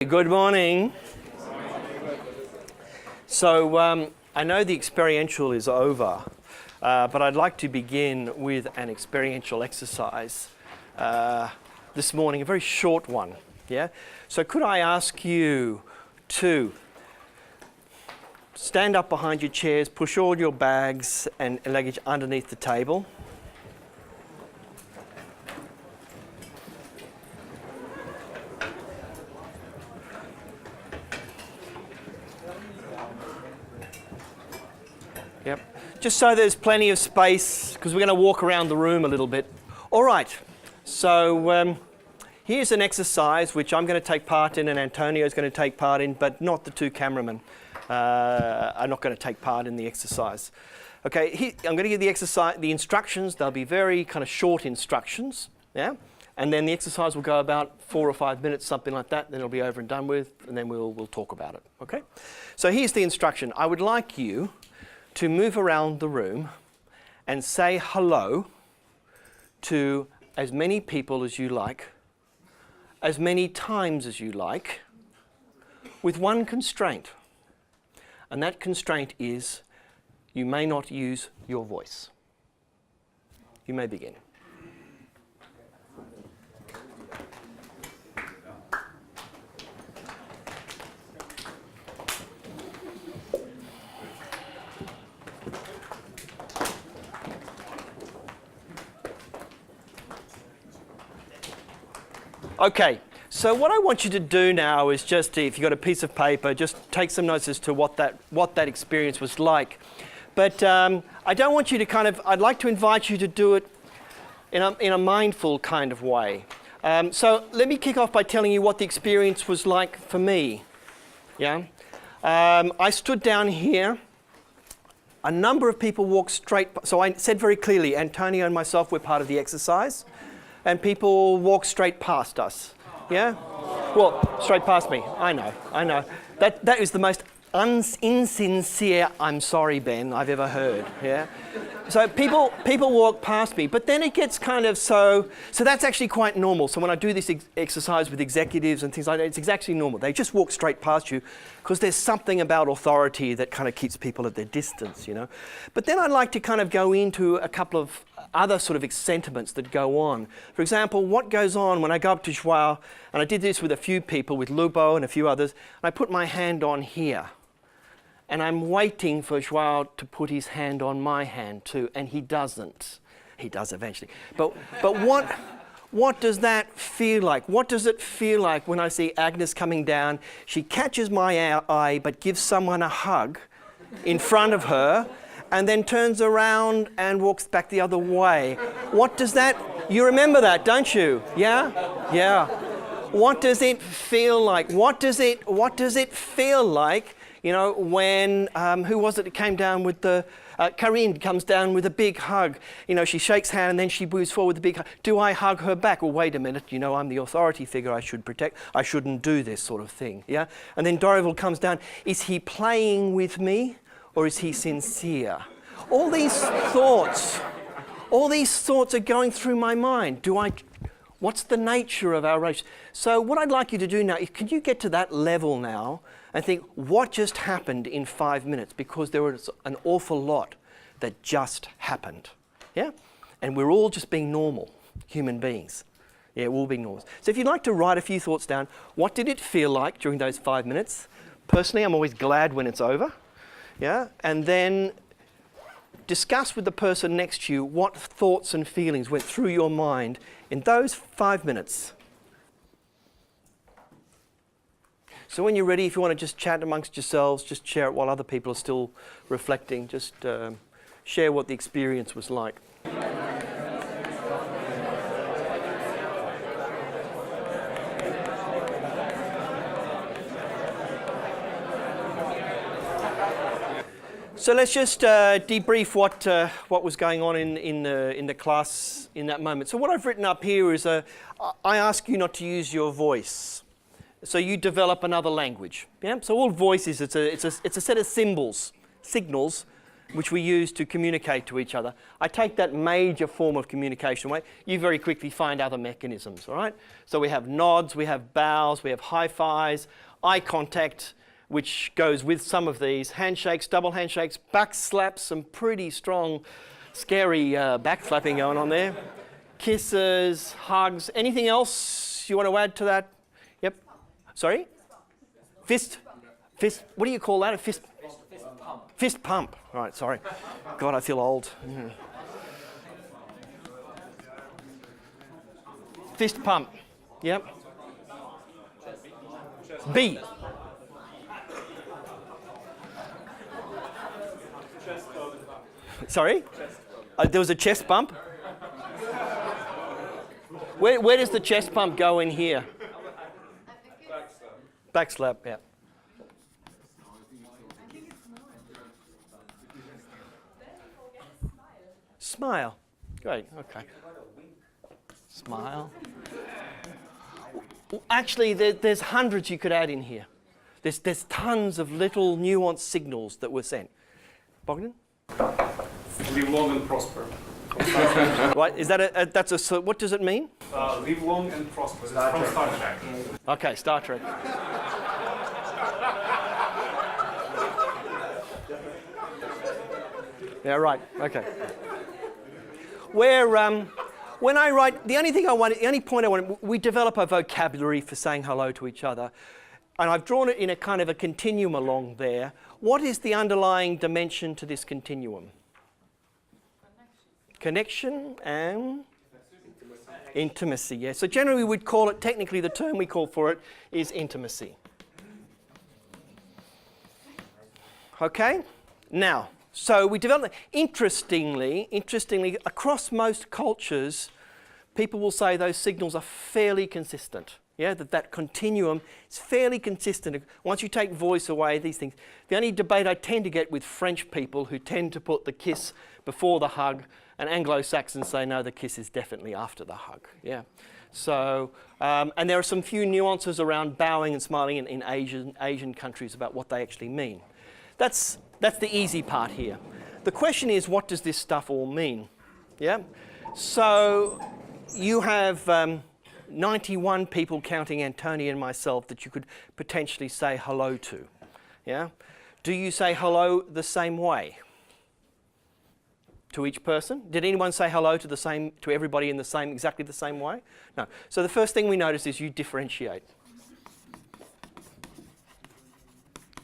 Good morning. So I know the experiential is over, but I'd like to begin with an experiential exercise this morning, a very short one. Yeah. So could I ask you to stand up behind your chairs, push all your bags and luggage underneath the table. Yep. Just so there's plenty of space, because we're going to walk around the room a little bit. All right. So here's an exercise which I'm going to take part in and Antonio's going to take part in, but not the two cameramen. Are not going to take part in the exercise. Okay, I'm going to give the instructions. They'll be very kind of short instructions. Yeah. And then the exercise will go about 4 or 5 minutes, something like that. Then it'll be over and done with, and then we'll talk about it. Okay. So here's the instruction. I would like you to move around the room and say hello to as many people as you like, as many times as you like, with one constraint. And that constraint is you may not use your voice. You may begin. Okay, so what I want you to do now is just, if you've got a piece of paper, just take some notes as to what that experience was like. But I don't want you to I'd like to invite you to do it in a mindful kind of way. So let me kick off by telling you what the experience was like for me. Yeah, I stood down here. A number of people walked straight, so I said very clearly, Antonio and myself were part of the exercise. And people walk straight past us, yeah? Well, straight past me, I know. That is the most insincere, I'm sorry, Ben, I've ever heard, yeah? So people walk past me, but then it gets kind of so that's actually quite normal. So when I do this exercise with executives and things like that, it's exactly normal. They just walk straight past you because there's something about authority that kind of keeps people at their distance, you know? But then I'd like to kind of go into a couple of other sort of sentiments that go on. For example, what goes on when I go up to Joao, and I did this with a few people, with Lubo and a few others, and I put my hand on here. And I'm waiting for Joao to put his hand on my hand too, and he doesn't. He does eventually. But what does that feel like? What does it feel like when I see Agnes coming down? She catches my eye, but gives someone a hug in front of her, and then turns around and walks back the other way. What does that, you remember that, don't you? Yeah? Yeah. What does it feel like? What does it feel like, you know, when, who was it that came down with the, Karine comes down with a big hug. You know, she shakes hand and then she moves forward with a big hug. Do I hug her back? Well, wait a minute, you know, I'm the authority figure, I should protect, I shouldn't do this sort of thing, yeah? And then Dorival comes down, is he playing with me? Or is he sincere? All these thoughts are going through my mind. What's the nature of our relationship? So what I'd like you to do now is, can you get to that level now and think, what just happened in 5 minutes? Because there was an awful lot that just happened. Yeah? And we're all just being normal human beings. Yeah, we're all being normal. So if you'd like to write a few thoughts down, what did it feel like during those 5 minutes? Personally, I'm always glad when it's over. Yeah, and then discuss with the person next to you what thoughts and feelings went through your mind in those 5 minutes. So when you're ready, if you want to just chat amongst yourselves, just share it while other people are still reflecting. Just share what the experience was like. So let's just debrief what was going on in the class in that moment. So what I've written up here is I ask you not to use your voice. So you develop another language. Yeah. So all voice is it's a set of signals which we use to communicate to each other. I take that major form of communication away. You very quickly find other mechanisms, all right? So we have nods, we have bows, we have high fives, eye contact, which goes with some of these, handshakes, double handshakes, back slaps, some pretty strong, scary back slapping going on there. Kisses, hugs, anything else you want to add to that? Yep. Sorry? Fist, what do you call that? A fist? Fist pump. Fist pump. All right, sorry. God, I feel old. Yeah. Fist pump. Yep. B. Sorry? There was a chest bump? Where does the chest bump go in here? Back slap, yeah. Smile. Great, okay. Smile. Actually, there's hundreds you could add in here. There's tons of little nuanced signals that were sent. Bogdan? Live long and prosper. Right, is that that's a, what does it mean? Live long and prosper. It's from Star Trek. Okay, Star Trek. Yeah, right, okay. When I write, the only point I want, we develop a vocabulary for saying hello to each other. And I've drawn it in a kind of a continuum along there. What is the underlying dimension to this continuum? Connection and intimacy, yeah. So generally we'd call it, technically the term we call for it is intimacy. Okay? Now, so we developed, interestingly, across most cultures, people will say those signals are fairly consistent. Yeah, that continuum is fairly consistent. Once you take voice away, these things. The only debate I tend to get with French people who tend to put the kiss before the hug, and Anglo-Saxons say, no, the kiss is definitely after the hug. Yeah. So, and there are some few nuances around bowing and smiling in Asian countries about what they actually mean. That's the easy part here. The question is, what does this stuff all mean? Yeah. So you have 91 people, counting Antonia and myself, that you could potentially say hello to. Yeah. Do you say hello the same way to each person? Did anyone say hello to everybody in exactly the same way? No. So the first thing we notice is you differentiate.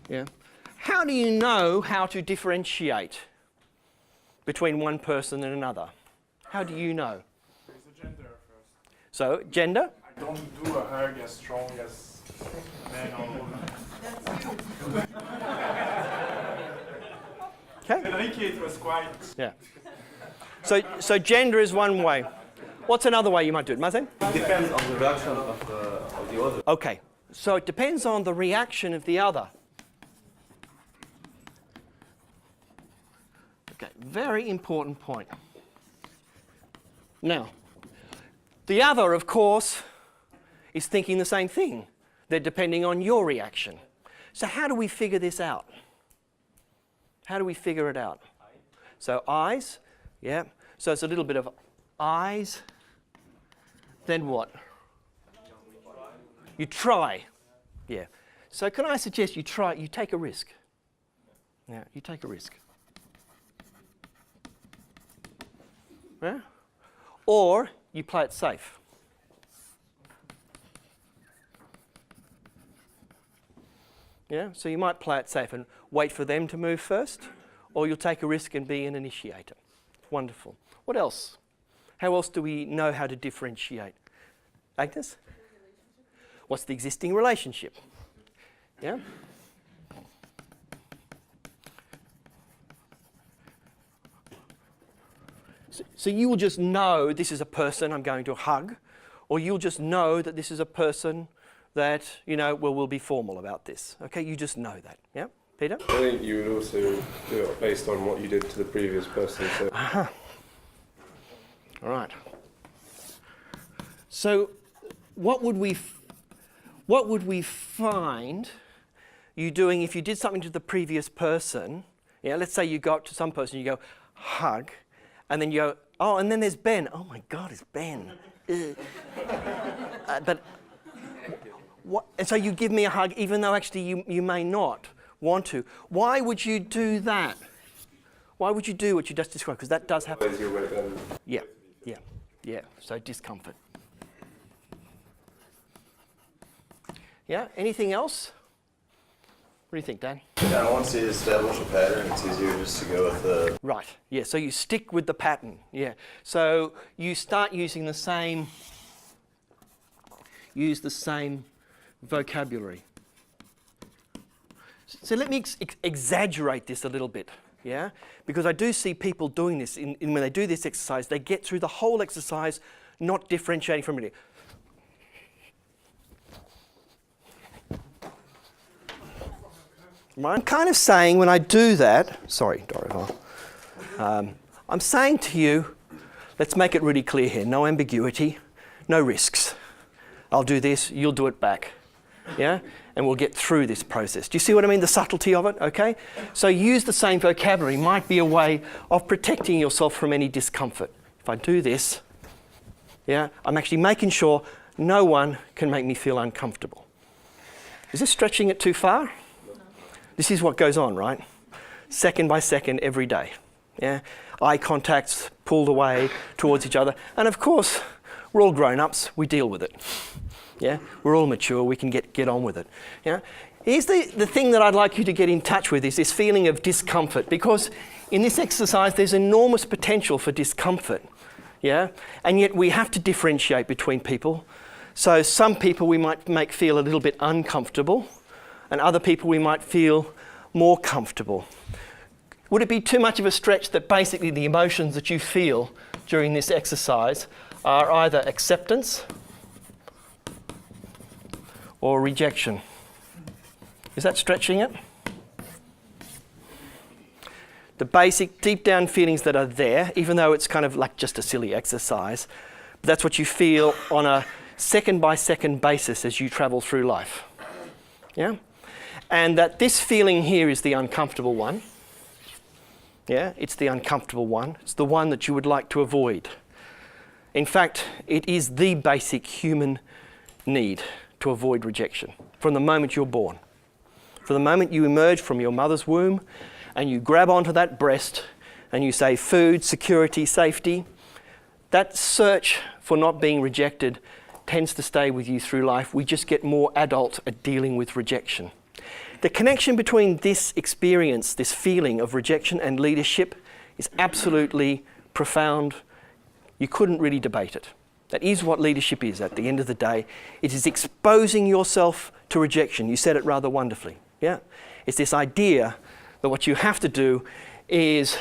Yeah. How do you know how to differentiate between one person and another? How do you know? There's a gender first. So, gender? I don't do a hug as strong as men or women. Okay. Enrique, it was quite... Yeah. So gender is one way. What's another way you might do it, Mazen? It depends on the reaction of the other. Okay. So it depends on the reaction of the other. Okay, very important point. Now, the other, of course, is thinking the same thing. They're depending on your reaction. So how do we figure this out? How do we figure it out? So eyes, yeah. So it's a little bit of eyes. Then what? You try. Yeah. So can I suggest you take a risk? Yeah, you take a risk. Yeah? Or you play it safe. Yeah, so you might play it safe and wait for them to move first, or you'll take a risk and be an initiator. Wonderful. What else? How else do we know how to differentiate? Agnes? What's the existing relationship? Yeah? So you will just know this is a person I'm going to hug, or you'll just know that this is a person that, we'll be formal about this. Okay, you just know that. Yeah, Peter? I think you would also do it based on what you did to the previous person. So. Uh-huh. All right. So what would we find you doing if you did something to the previous person Yeah, let's say you go up to some person, you go, hug, and then you go, oh, and then there's Ben. Oh my God, it's Ben. But what, and so you give me a hug even though actually you may not want to. Why would you do that? Why would you do what you just described? Because that does happen. Yeah, yeah, yeah. So discomfort. Yeah, anything else? What do you think, Dan? Yeah, once you establish a pattern, it's easier just to go with the... Right, yeah, so you stick with the pattern, yeah. So you start using the same, use the same vocabulary. So let me exaggerate this a little bit, yeah? Because I do see people doing this, when they do this exercise, they get through the whole exercise not differentiating from it. I'm kind of saying when I do that, sorry, Dorival, I'm saying to you, let's make it really clear here, no ambiguity, no risks. I'll do this, you'll do it back, yeah? And we'll get through this process. Do you see what I mean, the subtlety of it, okay? So use the same vocabulary might be a way of protecting yourself from any discomfort. If I do this, yeah, I'm actually making sure no one can make me feel uncomfortable. Is this stretching it too far? This is what goes on, right? Second by second, every day. Yeah? Eye contacts pulled away towards each other. And of course, we're all grown-ups, we deal with it. Yeah? We're all mature, we can get on with it. Yeah? Here's the thing that I'd like you to get in touch with is this feeling of discomfort, because in this exercise there's enormous potential for discomfort. Yeah? And yet we have to differentiate between people. So some people we might feel a little bit uncomfortable, and other people we might feel more comfortable. Would it be too much of a stretch that basically the emotions that you feel during this exercise are either acceptance or rejection? Is that stretching it? The basic deep down feelings that are there, even though it's kind of like just a silly exercise, but that's what you feel on a second by second basis as you travel through life. Yeah? And that this feeling here is the uncomfortable one. Yeah, it's the uncomfortable one. It's the one that you would like to avoid. In fact, it is the basic human need to avoid rejection from the moment you're born. From the moment you emerge from your mother's womb and you grab onto that breast and you say food, security, safety, that search for not being rejected tends to stay with you through life. We just get more adult at dealing with rejection. The connection between this experience, this feeling of rejection and leadership is absolutely profound. You couldn't really debate it. That is what leadership is at the end of the day. It is exposing yourself to rejection. You said it rather wonderfully. Yeah? It's this idea that what you have to do is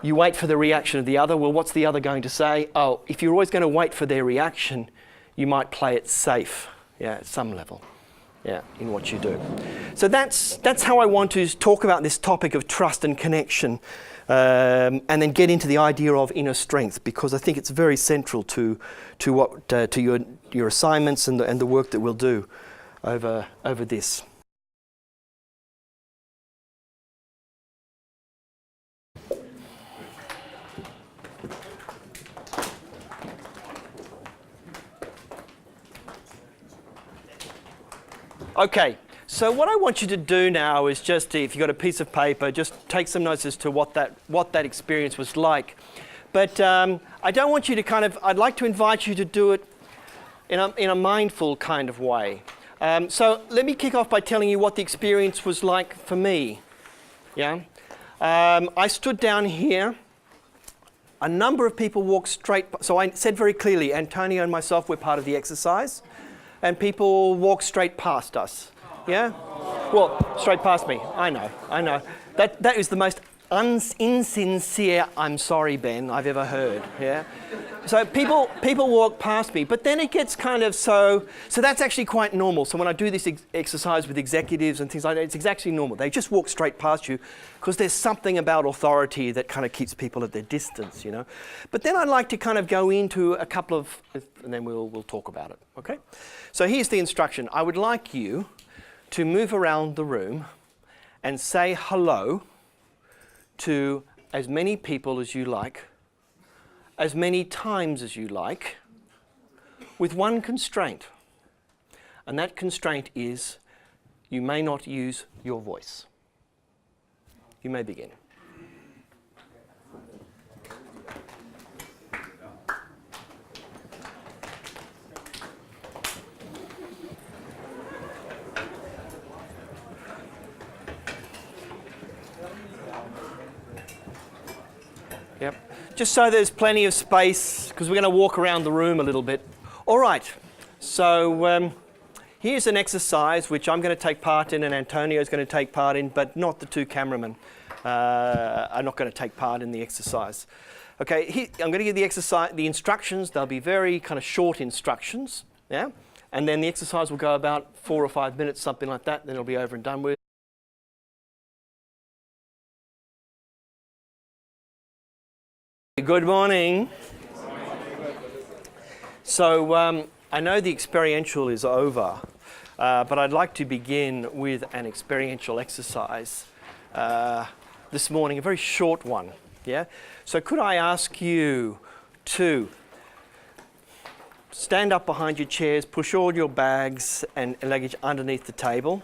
you wait for the reaction of the other. Well, what's the other going to say? Oh, if you're always going to wait for their reaction, you might play it safe, yeah, at some level. Yeah, in what you do. So that's how I want to talk about this topic of trust and connection, and then get into the idea of inner strength, because I think it's very central to your assignments and the work that we'll do over this. Okay, so what I want you to do now is just, if you've got a piece of paper, just take some notes as to what that experience was like. But I don't want you to I'd like to invite you to do it in a mindful kind of way. So let me kick off by telling you what the experience was like for me. Yeah, I stood down here. A number of people walked straight, so I said very clearly, Antonio and myself were part of the exercise. And people walk straight past us, yeah? Well, straight past me, I know. That is the most insincere, I'm sorry, Ben, I've ever heard, yeah? So people walk past me, but then it gets so that's actually quite normal. So when I do this exercise with executives and things like that, it's exactly normal. They just walk straight past you because there's something about authority that kind of keeps people at their distance, you know? But then I'd like to go into a couple of, and then we'll talk about it, okay? So here's the instruction. I would like you to move around the room and say hello to as many people as you like, as many times as you like, with one constraint. And that constraint is you may not use your voice. You may begin. Yep. Just so there's plenty of space, because we're going to walk around the room a little bit. All right. So here's an exercise which I'm going to take part in and Antonio's going to take part in, but not the two cameramen are not going to take part in the exercise. Okay, I'm going to give the instructions. They'll be very kind of short instructions, yeah? And then the exercise will go about 4 or 5 minutes, something like that, then it'll be over and done with. Good morning. So I know the experiential is over, but I'd like to begin with an experiential exercise this morning, a very short one. Yeah. So could I ask you to stand up behind your chairs, push all your bags and luggage underneath the table.